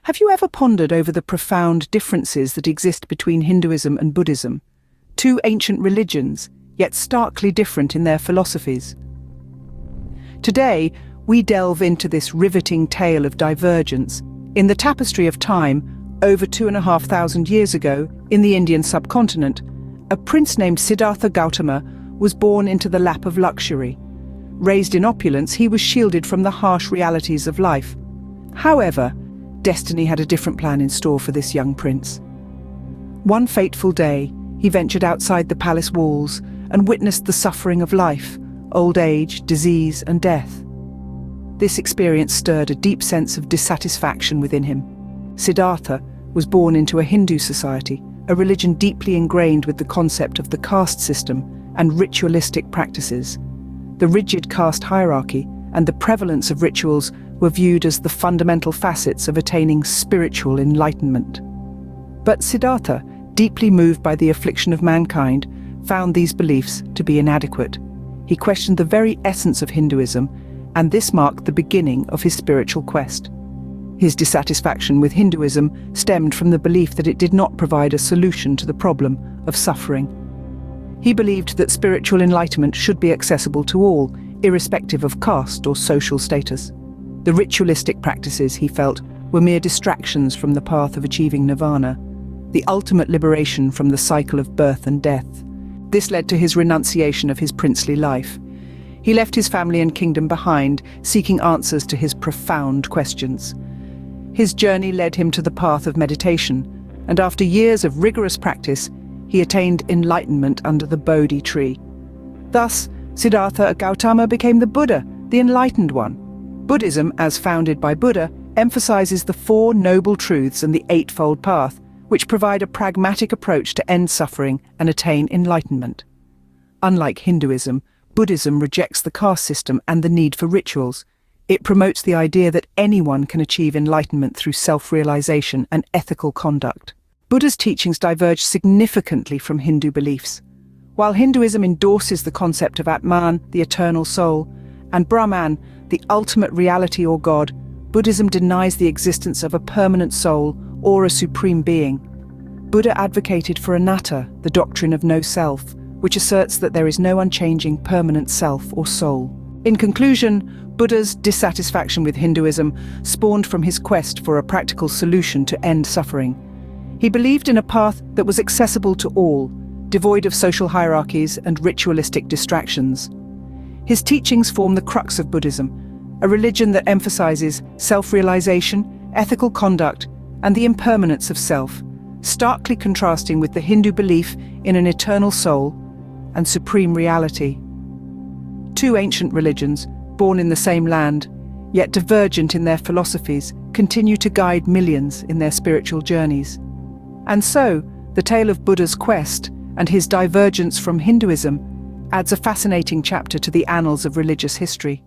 Have you ever pondered over the profound differences that exist between Hinduism and Buddhism? Two ancient religions, yet starkly different in their philosophies. Today, we delve into this riveting tale of divergence. In the tapestry of time, over 2,500 years ago, in the Indian subcontinent, a prince named Siddhartha Gautama was born into the lap of luxury. Raised in opulence, he was shielded from the harsh realities of life. However, destiny had a different plan in store for this young prince. One fateful day, he ventured outside the palace walls and witnessed the suffering of life, old age, disease, and death. This experience stirred a deep sense of dissatisfaction within him. Siddhartha was born into a Hindu society, a religion deeply ingrained with the concept of the caste system and ritualistic practices. The rigid caste hierarchy and the prevalence of rituals were viewed as the fundamental facets of attaining spiritual enlightenment. But Siddhartha, deeply moved by the affliction of mankind, found these beliefs to be inadequate. He questioned the very essence of Hinduism, and this marked the beginning of his spiritual quest. His dissatisfaction with Hinduism stemmed from the belief that it did not provide a solution to the problem of suffering. He believed that spiritual enlightenment should be accessible to all, irrespective of caste or social status. The ritualistic practices, he felt, were mere distractions from the path of achieving nirvana, the ultimate liberation from the cycle of birth and death. This led to his renunciation of his princely life. He left his family and kingdom behind, seeking answers to his profound questions. His journey led him to the path of meditation, and after years of rigorous practice, he attained enlightenment under the Bodhi tree. Thus, Siddhartha Gautama became the Buddha, the enlightened one. Buddhism, as founded by Buddha, emphasizes the Four Noble Truths and the Eightfold Path, which provide a pragmatic approach to end suffering and attain enlightenment. Unlike Hinduism, Buddhism rejects the caste system and the need for rituals. It promotes the idea that anyone can achieve enlightenment through self-realization and ethical conduct. Buddha's teachings diverge significantly from Hindu beliefs. While Hinduism endorses the concept of Atman, the eternal soul, and Brahman, the ultimate reality or God, Buddhism denies the existence of a permanent soul or a supreme being. Buddha advocated for anatta, the doctrine of no self, which asserts that there is no unchanging permanent self or soul. In conclusion, Buddha's dissatisfaction with Hinduism spawned from his quest for a practical solution to end suffering. He believed in a path that was accessible to all, devoid of social hierarchies and ritualistic distractions. His teachings form the crux of Buddhism, a religion that emphasizes self-realization, ethical conduct, and the impermanence of self, starkly contrasting with the Hindu belief in an eternal soul and supreme reality. Two ancient religions, born in the same land, yet divergent in their philosophies, continue to guide millions in their spiritual journeys. And so, the tale of Buddha's quest and his divergence from Hinduism adds a fascinating chapter to the annals of religious history.